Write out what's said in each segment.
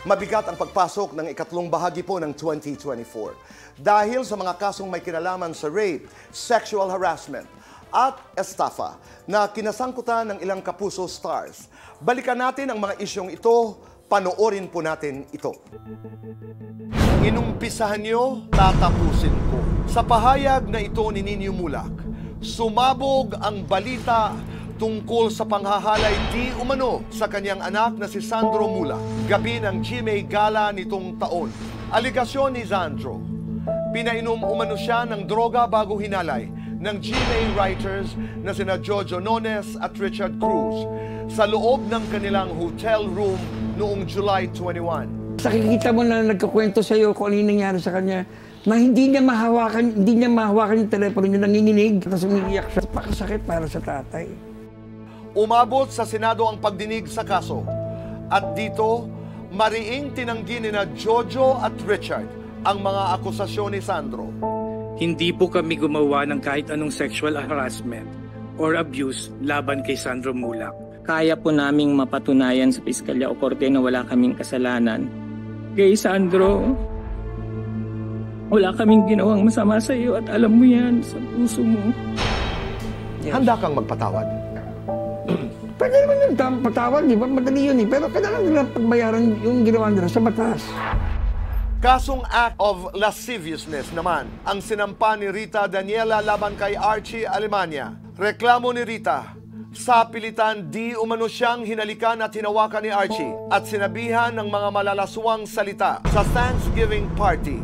Mabigat ang pagpasok ng ikatlong bahagi po ng 2024 dahil sa mga kasong may kinalaman sa rape, sexual harassment at estafa na kinasangkutan ng ilang Kapuso stars. Balikan natin ang mga isyong ito, panoorin po natin ito. Inumpisahan niyo, tatapusin ko. Sa pahayag na ito ni Nino Mulak, sumabog ang balita tungkol sa panghahalay di umano sa kanyang anak na si Sandro Mulak. Gabi ng GMA Gala nitong taon. Aligasyon ni Sandro, pinainom umano siya ng droga bago hinalay ng GMA writers na sina Jojo Nones at Richard Cruz sa loob ng kanilang hotel room noong July 21. Nakikita mo na nagkakwento sa iyo kung ano yung nangyari sa kanya, na hindi niya mahawakan yung telepono niya, nanginginig, tapos umiiyak siya. Pakasakit para sa tatay. Umabot sa Senado ang pagdinig sa kaso. At dito, mariing tinanggi ni na Jojo at Richard ang mga akusasyon ni Sandro. Hindi po kami gumawa ng kahit anong sexual harassment or abuse laban kay Sandro Mulak. Kaya po naming mapatunayan sa piskalya o korte na wala kaming kasalanan. Kay Sandro, wala kaming ginawang masama sa iyo at alam mo yan sa puso mo. Handa kang magpatawad? Pwede naman yung patawad, di ba? Madali yun eh. Pero kailangan nila pagbayaran yung ginawa nila sa batas. Kasong act of lasciviousness naman ang sinampa ni Rita Daniela laban kay Archie Alemania. Reklamo ni Rita, sa pilitan di umano siyang hinalikan at hinawakan ni Archie at sinabihan ng mga malalaswang salita sa Thanksgiving party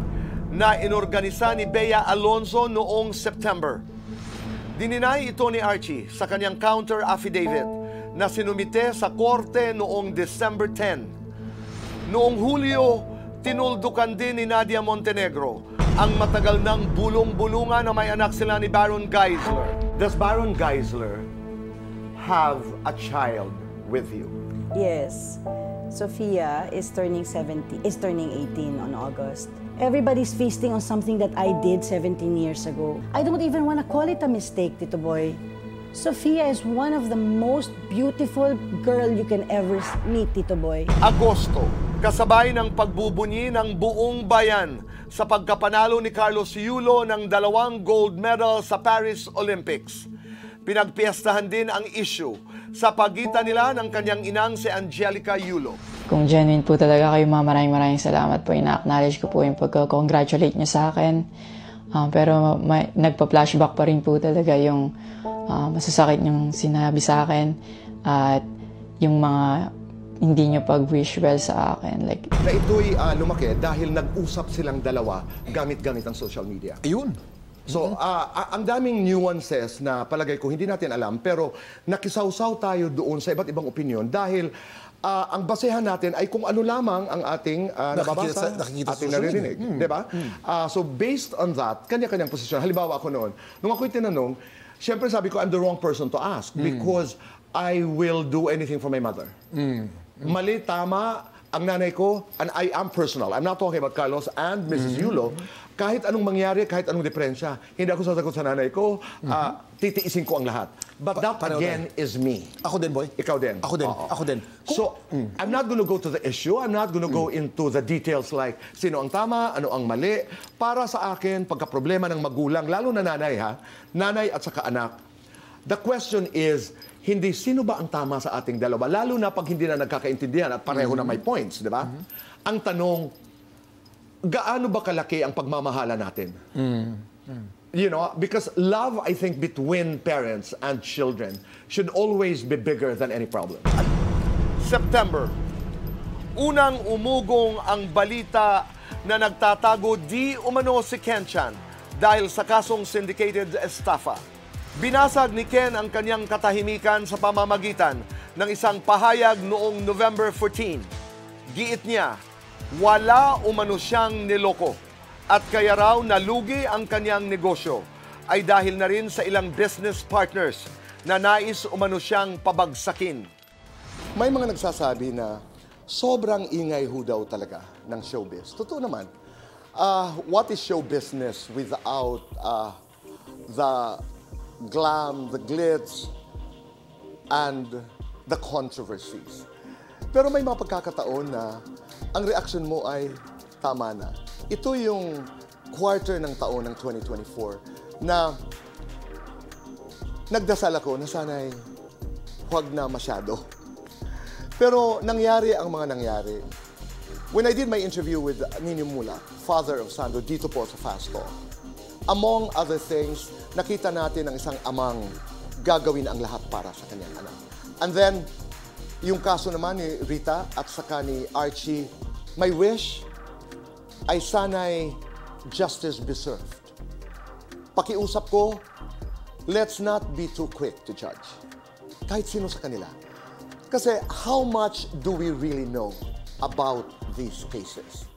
na inorganisa ni Bea Alonzo noong September. Dininay ito ni Archie sa kanyang counter affidavit na sinumite sa korte noong December 10. Noong Hulyo, tinuldukan din ni Nadia Montenegro ang matagal ng bulong-bulungan na may anak sila ni Baron Geisler. Does Baron Geisler have a child with you? Yes. Sophia is turning 18 on August. Everybody's feasting on something that I did 17 years ago. I don't even want to call it a mistake, Tito Boy. Sophia is one of the most beautiful girl you can ever meet, Tito Boy. Agosto, kasabay ng pagbubunyi ng buong bayan sa pagkapanalo ni Carlos Yulo ng 2 gold medal sa Paris Olympics. Pinagpiestahan din ang issue sa pagitan nila ng kanyang inang si Angelica Yulo. Kung genuine po talaga kayo, maraming salamat po. Ina-acknowledge ko po yung pagka-congratulate niyo sa akin. Pero nagpa-flashback pa rin po talaga yung masasakit niyong sinabi sa akin at yung mga hindi niyo pag-wish well sa akin. Na ito'y lumaki dahil nag-usap silang dalawa gamit-gamit ang social media. Ayun. So, ang daming nuances na palagay ko hindi natin alam, pero nakisawsaw tayo doon sa iba't ibang opinion dahil ang basehan natin ay kung ano lamang ang ating nababasa, ating naririnig. Diba? So, based on that, kanya-kanyang posisyon. Halimbawa ako noon, nung ako'y tinanong, siyempre sabi ko, I'm the wrong person to ask because I will do anything for my mother. Mali, tama, ang nanay ko, and I am personal. I'm not talking about Carlos and Mrs. Yulo. Kahit anong mangyari, kahit anong diferensya, hindi ako sasagot sa nanay ko, titiisin ko ang lahat. But that again is me. Ako din, boy. Ikaw din. Ako din. Ako din. So, I'm not going to go to the issue. I'm not going to go into the details like sino ang tama, ano ang mali. Para sa akin, pagka-problema ng magulang, lalo na nanay ha, nanay at saka anak, the question is, hindi sino ba ang tama sa ating dalawa, lalo na pag hindi na nagkakaintindihan at pareho na may points, di ba? Ang tanong, gaano ba kalaki ang pagmamahala natin? You know, because love, I think, between parents and children should always be bigger than any problem. September, unang umugong ang balita na nagtatago di umano si Ken Chan dahil sa kasong syndicated estafa. Binasag ni Ken ang kanyang katahimikan sa pamamagitan ng isang pahayag noong November 14. Giit niya, wala umano siyang niloko at kaya raw nalugi ang kanyang negosyo ay dahil na rin sa ilang business partners na nais umano siyang pabagsakin. May mga nagsasabi na sobrang ingay ho daw talaga ng showbiz. Totoo naman. What is show business without the glam, the glitz, and the controversies? Pero may mga pagkakataon na ang reaksyon mo ay tama na. Ito yung quarter ng taon ng 2024 na nagdasal ako na sana'y huwag na masyado. Pero nangyari ang mga nangyari. When I did my interview with Nino Mula, father of Sandro, dito po sa Fast Talk, among other things, nakita natin ang isang amang gagawin ang lahat para sa kanyang anak. And then, yung kaso naman ni Rita at saka ni Archie, my wish ay sana'y justice be served. Pakiusap ko, let's not be too quick to judge. Kahit sino sa kanila. Kasi how much do we really know about these cases?